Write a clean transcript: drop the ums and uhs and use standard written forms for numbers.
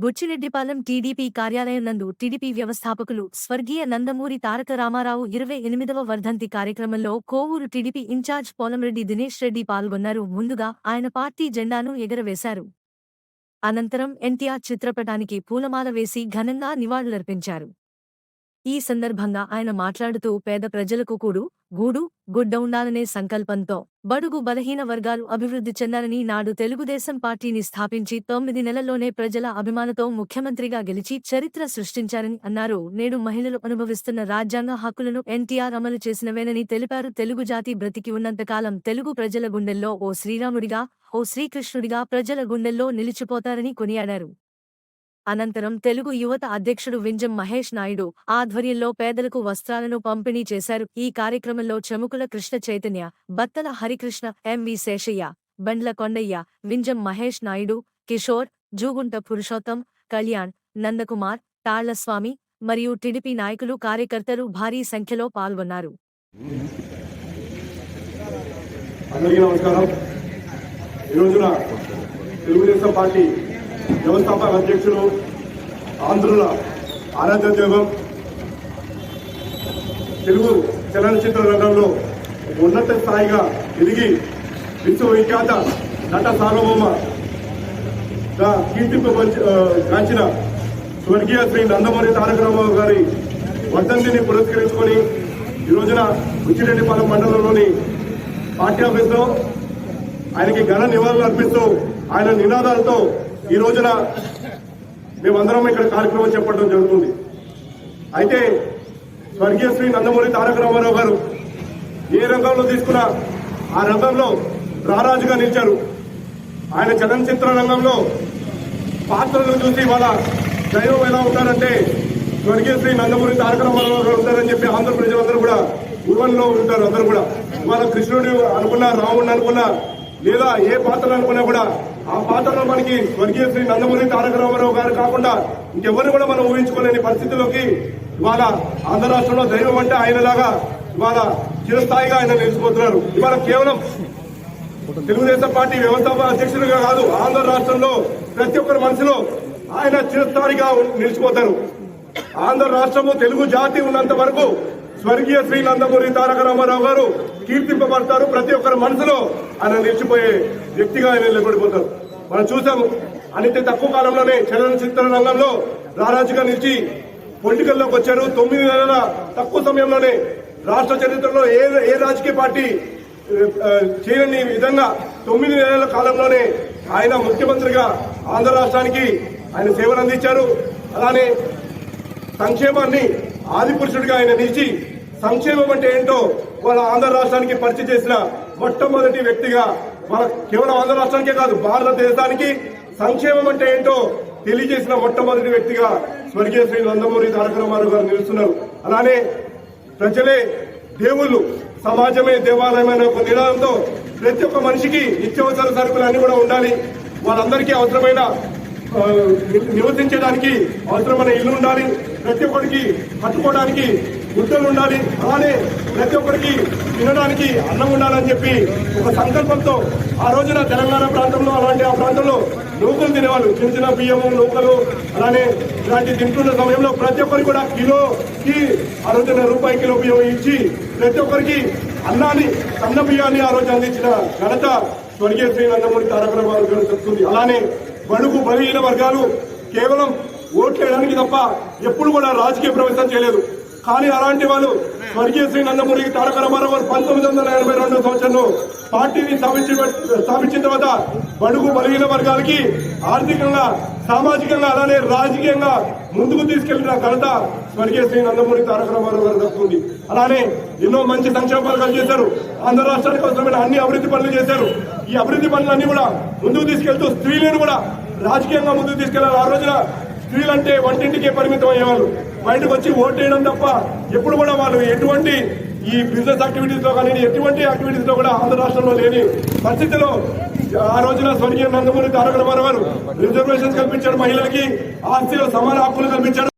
Buchireddypalem TDP కార్యాలయం నందు TDP వ్యవస్థాపకులు స్వర్గీయ నందమూరి తారక రామారావు 28వ వర్ధంతి కార్యక్రమంలో కోవూరు టీడీపీ ఇన్ఛార్జ్ పోలంరెడ్డి దినేష్ రెడ్డి పాల్గొన్నారు. ముందుగా ఆయన పార్టీ జెండాను ఎగరవేశారు. అనంతరం ఎన్టీఆర్ చిత్రపటానికి పూలమాల వేసి ఘనంగా నివాళులర్పించారు. ఈ సందర్భంగా ఆయన మాట్లాడుతూ పేద ప్రజలకు గూడు గుడ్డ ఉండాలనే సంకల్పంతో బడుగు బలహీన వర్గాలు అభివృద్ధి చెందాలని నాడు తెలుగుదేశం పార్టీని స్థాపించి 9 నెలల్లోనే ప్రజల అభిమానంతో ముఖ్యమంత్రిగా గెలిచి చరిత్ర సృష్టించారని అన్నారు. నేడు మహిళలు అనుభవిస్తున్న రాజ్యాంగ హక్కులను ఎన్టీఆర్ అమలు చేసినవేనని తెలిపారు. తెలుగు జాతి బ్రతికి ఉన్నంతకాలం తెలుగు ప్రజల గుండెల్లో ఓ శ్రీరాముడిగా, ఓ శ్రీకృష్ణుడిగా ప్రజల గుండెల్లో నిలిచిపోతారని కొనియాడారు. అనంతరం తెలుగు యువత అధ్యక్షుడు వింజం మహేష్ నాయుడు ఆధ్వర్యంలో పేదలకు వస్త్రాలను పంపిణీ చేశారు. ఈ కార్యక్రమంలో చెముకుల కృష్ణ చైతన్య, బత్తల హరికృష్ణ, ఎంవి శేషయ్య, బండ్ల కొండయ్య, వింజం మహేష్ నాయుడు, కిషోర్, జూగుంట పురుషోత్తం, కళ్యాణ్, నందకుమార్, తాళ్లస్వామి మరియు టీడీపీ నాయకులు కార్యకర్తలు భారీ సంఖ్యలో పాల్గొన్నారు. వ్యవస్థాపక అధ్యక్షుడు, ఆంధ్రుల ఆరాధ్య దైవం, తెలుగు చలనచిత్ర రంగంలో ఉన్నత స్థాయిగా ఎదిగి విశ్వవిఖ్యాత నట సార్వభౌమగా కీర్తింపగాంచిన స్వర్గీయ శ్రీ నందమూరి తారక రామారావు గారి వర్ధంతిని పురస్కరించుకొని ఈ రోజున బుచ్చిరెడ్డిపాలెం మండలంలోని పార్టీ ఆఫీసులో ఆయనకి ఘన నివాళులు అర్పిస్తూ ఆయన నినాదాలతో ఈ రోజున మేమందరం ఇక్కడ కార్యక్రమం చేపట్టడం జరుగుతుంది. అయితే స్వర్గీయ శ్రీ నందమూరి తారక రామారావు గారు ఏ రంగంలో తీసుకున్నా ఆ రంగంలో రారాజుగా నిలిచారు. ఆయన చలనచిత్ర రంగంలో పాత్రలను చూసి వాళ్ళ దైవం ఎలా ఉంటారంటే స్వర్గీయ శ్రీ నందమూరి తారక రామారావు గారు ఉంటారని చెప్పి ఆంధ్ర ప్రజలందరూ కూడా ఊర్వల్లో ఉంటారు. అందరూ కూడా వాళ్ళ కృష్ణుడు అనుకున్నా, రాముడిని అనుకున్నా, లేదా ఏ పాత్రలు అనుకున్నా కూడా ఆ పాత్రలో మనకి స్వర్గీయ శ్రీ నందమూరి తారక రామారావు గారు కాకుండా ఇంకెవరిని కూడా మనం ఊహించుకోలేని పరిస్థితిలోకి ఇవాళ ఆంధ్ర రాష్ట్రంలో దైవం అంటే ఆయనలాగా ఇవాళ చిరస్థాయిగా ఆయన నిలిచిపోతున్నారు. ఇవాళ కేవలం తెలుగుదేశం పార్టీ వ్యవస్థాపక అధ్యక్షులుగా కాదు, ఆంధ్ర రాష్ట్రంలో ప్రతి ఒక్కరి మనసులో ఆయన చిరస్థాయిగా నిలిచిపోతారు. ఆంధ్ర రాష్ట్రము తెలుగు జాతి ఉన్నంత వరకు స్వర్గీయ శ్రీ నందమూరి తారక రామారావు గారు కీర్తింపబడతారు. ప్రతి ఒక్కరి మనసులో ఆయన నిలిచిపోయే వ్యక్తిగా ఆయన నిలబడిపోతారు. మనం చూసాము, అనితే తక్కువ కాలంలోనే చలనచిత్ర రంగంలో రారాజుగా నిలిచి పొలిటికల్లోకి వచ్చారు. 9 నెలల తక్కువ సమయంలోనే రాష్ట్ర చరిత్రలో ఏ రాజకీయ పార్టీ చేయని విధంగా 9 నెలల కాలంలోనే ఆయన ముఖ్యమంత్రిగా ఆంధ్ర రాష్ట్రానికి ఆయన సేవలు అందించారు. అలానే సంక్షేమాన్ని ఆదిపురుషుడిగా ఆయన నిలిచి సంక్షేమం అంటే ఏంటో వాళ్ళ ఆంధ్ర రాష్ట్రానికి పరిచయం చేసిన మొట్టమొదటి వ్యక్తిగా, వాళ్ళ కేవలం ఆంధ్ర రాష్ట్రానికే కాదు భారతదేశానికి సంక్షేమం అంటే ఏంటో తెలియజేసిన మొట్టమొదటి వ్యక్తిగా స్వర్గీయ శ్రీ నందమూరి తారక రామారావు గారు నిలుస్తున్నారు. అలానే ప్రజలే దేవుళ్ళు, సమాజమే దేవాలయమైన ఒక నినాదంతో ప్రతి ఒక్క మనిషికి నిత్యావసర సరుకులు అన్ని కూడా ఉండాలి. వాళ్ళందరికీ అవసరమైన నివసించడానికి అవసరమైన ఇల్లు ఉండాలి. ప్రతి ఒక్కరికి కట్టుకోవడానికి గుడ్డలు ఉండాలి. అలానే ప్రతి ఒక్కరికి తినడానికి అన్నం ఉండాలని చెప్పి ఒక సంకల్పంతో ఆ రోజున తెలంగాణ ప్రాంతంలో అలాంటి ఆ ప్రాంతంలో నూకలు తినేవాళ్ళు, చిన్న చిన్న బియ్యము నూకలు అలానే ఇలాంటి తింటున్న సమయంలో ప్రతి ఒక్కరికి కూడా కిలోకి ఆ రోజున రూపాయి కిలో బియ్యం ఇచ్చి ప్రతి ఒక్కరికి అన్నాన్ని, సన్న బియ్యాన్ని ఆ రోజు అందించిన ఘనత స్వర్గీయ శ్రీ నందమూరి తారక రామారావు గారు చెప్తుంది. అలానే బడుగు బలహీన వర్గాలు కేవలం ఓట్లేయడానికి తప్ప ఎప్పుడు కూడా రాజకీయ ప్రవేశం చేయలేదు. కానీ అలాంటి వాళ్ళు స్వర్గీయ శ్రీ నందమూరి తారక రామారావు గారు 1982 సంవత్సరంలో పార్టీని స్థాపించిన తర్వాత బడుగు బలహీన వర్గాలకి ఆర్థికంగా, సామాజికంగా అలానే రాజకీయంగా ముందుకు తీసుకెళ్లిన ఘనత స్వర్గీయ శ్రీ నందమూరి తారక రామారావు గారు దక్కుతుంది. అలానే ఎన్నో మంచి సంక్షేమ పథకాలు చేశారు. ఆంధ్ర రాష్ట్రానికి అవసరమైన అన్ని అభివృద్ధి పనులు చేశారు. ఈ అభివృద్ధి పనులన్నీ కూడా ముందుకు తీసుకెళ్తూ స్త్రీలను కూడా రాజకీయంగా ముందుకు తీసుకెళ్లారు. ఆ రోజున స్త్రీలంటే వంటింటికే పరిమితం అయ్యేవాళ్ళు. బయటకు వచ్చి ఓటేయడం తప్ప ఎప్పుడు కూడా వాళ్ళు ఎటువంటి ఈ బిజినెస్ యాక్టివిటీస్ లో కానీ ఎటువంటి యాక్టివిటీస్ లో కూడా ఆంధ్ర రాష్ట్రంలో లేని పరిస్థితిలో ఆ రోజున స్వర్గీయ నందమూరి తారక రామారావు గారు రిజర్వేషన్స్ కల్పించారు. మహిళలకి ఆస్తిలో సమాన హక్కులు కల్పించారు.